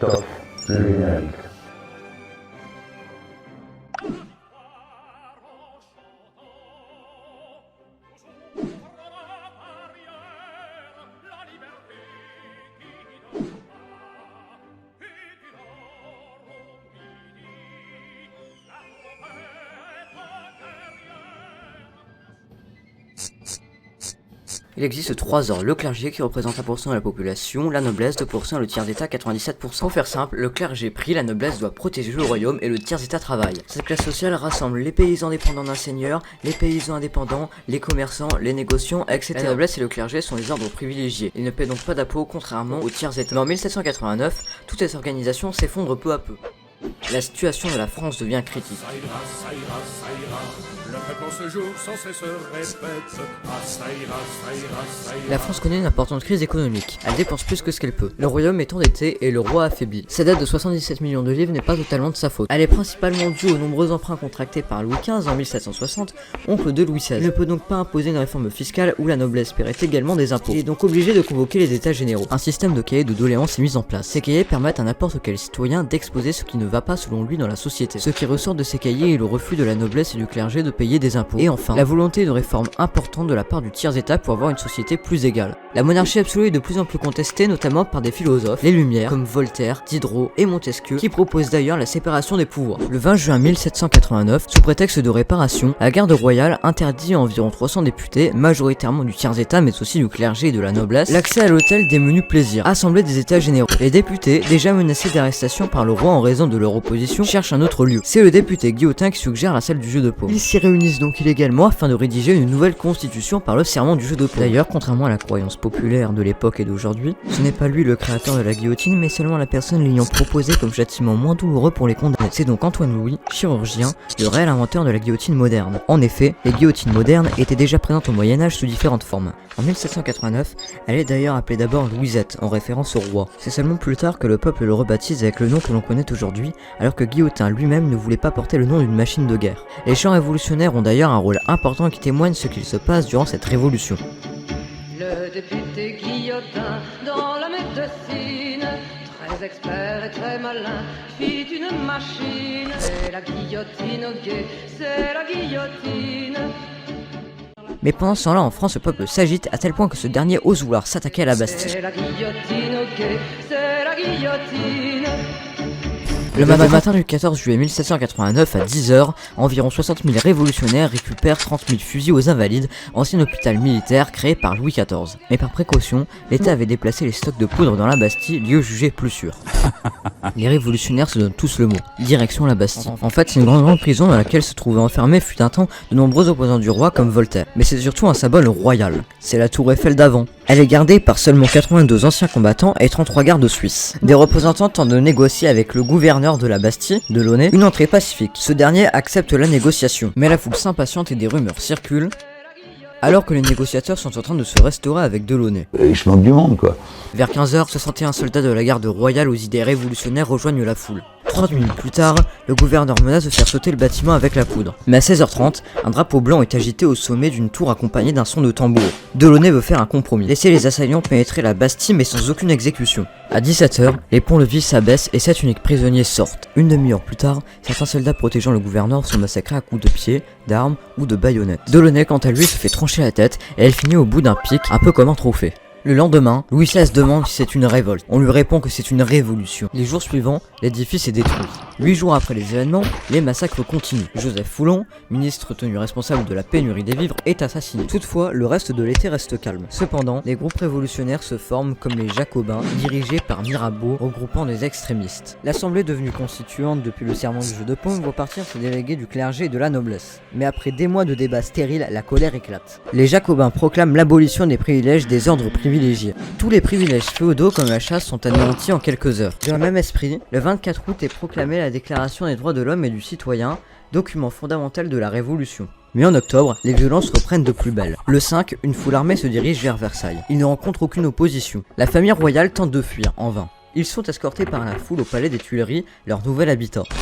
Top, le générique. Il existe 3 ordres, le clergé qui représente 1% de la population, la noblesse 2% et le tiers d'état 97%. Pour faire simple, le clergé prie, la noblesse doit protéger le royaume et le tiers état travaille. Cette classe sociale rassemble les paysans dépendants d'un seigneur, les paysans indépendants, les commerçants, les négociants, etc. La noblesse et le clergé sont les ordres privilégiés. Ils ne paient donc pas d'impôts contrairement au tiers état. Mais en 1789, toutes ces organisations s'effondrent peu à peu. La situation de la France devient critique. Ça ira, le peuple en ce jour sans cesse se répète. Ah, ça ira. La France connaît une importante crise économique. Elle dépense plus que ce qu'elle peut. Le royaume est endetté et le roi affaibli. Sa dette de 77 millions de livres n'est pas totalement de sa faute. Elle est principalement due aux nombreux emprunts contractés par Louis XV en 1760, oncle de Louis XVI. Il ne peut donc pas imposer une réforme fiscale où la noblesse paierait également des impôts. Il est donc obligé de convoquer les états généraux. Un système de cahiers de doléances est mis en place. Ces cahiers permettent à n'importe quel citoyen d'exposer ce qui ne va pas selon lui dans la société. Ce qui ressort de ces cahiers est le refus de la noblesse et du clergé de payer des impôts. Et enfin, la volonté de réforme importante de la part du tiers état pour avoir une société plus égale. La monarchie absolue est de plus en plus contestée, notamment par des philosophes, les Lumières, comme Voltaire, Diderot et Montesquieu, qui proposent d'ailleurs la séparation des pouvoirs. Le 20 juin 1789, sous prétexte de réparation, la garde royale interdit à environ 300 députés, majoritairement du tiers état mais aussi du clergé et de la noblesse, l'accès à l'hôtel des menus plaisirs, assemblée des états généraux. Les députés, déjà menacés d'arrestation par le roi en raison de leur opposition, cherchent un autre lieu. C'est le député Guillotin qui suggère la salle du jeu de paume. Ils s'y réunissent donc illégalement afin de rédiger une nouvelle constitution par le serment du jeu de paume. D'ailleurs, contrairement à la croyance populaire de l'époque et d'aujourd'hui, ce n'est pas lui le créateur de la guillotine, mais seulement la personne l'ayant proposé comme châtiment moins douloureux pour les condamnés. C'est donc Antoine Louis, chirurgien, le réel inventeur de la guillotine moderne. En effet, les guillotines modernes étaient déjà présentes au Moyen-Âge sous différentes formes. En 1789, elle est d'ailleurs appelée d'abord Louisette, en référence au roi. C'est seulement plus tard que le peuple le rebaptise avec le nom que l'on connaît aujourd'hui, alors que Guillotin lui-même ne voulait pas porter le nom d'une machine de guerre. Les chants révolutionnaires ont d'ailleurs un rôle important qui témoigne ce qu'il se passe durant cette révolution. Le député Guillotin dans la médecine, très expert et très malin, fit une machine. C'est la guillotine au guet, c'est la guillotine. Mais pendant ce temps-là, en France, le peuple s'agite à tel point que ce dernier ose vouloir s'attaquer à la Bastille. C'est la guillotine au guet, c'est la guillotine. Le matin du 14 juillet 1789 à 10h, environ 60 000 révolutionnaires récupèrent 30 000 fusils aux Invalides, ancien hôpital militaire créé par Louis XIV. Mais par précaution, l'État avait déplacé les stocks de poudre dans la Bastille, lieu jugé plus sûr. Les révolutionnaires se donnent tous le mot, direction la Bastille. En fait, c'est une grande prison dans laquelle se trouvaient enfermés fut un temps de nombreux opposants du roi comme Voltaire. Mais c'est surtout un symbole royal. C'est la tour Eiffel d'avant. Elle est gardée par seulement 82 anciens combattants et 33 gardes suisses. Des représentants tentent de négocier avec le gouverneur de la Bastille, Delaunay, une entrée pacifique. Ce dernier accepte la négociation. Mais la foule s'impatiente et des rumeurs circulent, alors que les négociateurs sont en train de se restaurer avec Delaunay. Il se manque du monde, quoi. Vers 15h, 61 soldats de la garde royale aux idées révolutionnaires rejoignent la foule. 30 minutes plus tard, le gouverneur menace de faire sauter le bâtiment avec la poudre. Mais à 16h30, un drapeau blanc est agité au sommet d'une tour accompagné d'un son de tambour. Delaunay veut faire un compromis, laisser les assaillants pénétrer la Bastille mais sans aucune exécution. À 17h, les ponts-levis s'abaissent et 7 uniques prisonniers sortent. Une demi-heure plus tard, certains soldats protégeant le gouverneur sont massacrés à coups de pied, d'armes ou de baïonnettes. Delaunay, quant à lui, se fait trancher la tête et elle finit au bout d'un pic, un peu comme un trophée. Le lendemain, Louis XVI demande si c'est une révolte. On lui répond que c'est une révolution. Les jours suivants, l'édifice est détruit. 8 jours après les événements, les massacres continuent. Joseph Foulon, ministre tenu responsable de la pénurie des vivres, est assassiné. Toutefois, le reste de l'été reste calme. Cependant, des groupes révolutionnaires se forment comme les Jacobins, dirigés par Mirabeau, regroupant des extrémistes. L'Assemblée devenue constituante depuis le serment du jeu de paume voit partir ses délégués du clergé et de la noblesse. Mais après des mois de débats stériles, la colère éclate. Les Jacobins proclament l'abolition des privilèges des ordres privilégiés. Tous les privilèges féodaux comme la chasse sont anéantis en quelques heures. Dans le même esprit, le 24 août est proclamée la Déclaration des droits de l'homme et du citoyen, document fondamental de la Révolution. Mais en octobre, les violences reprennent de plus belle. Le 5, une foule armée se dirige vers Versailles. Ils ne rencontrent aucune opposition. La famille royale tente de fuir, en vain. Ils sont escortés par la foule au palais des Tuileries, leur nouvel habitat.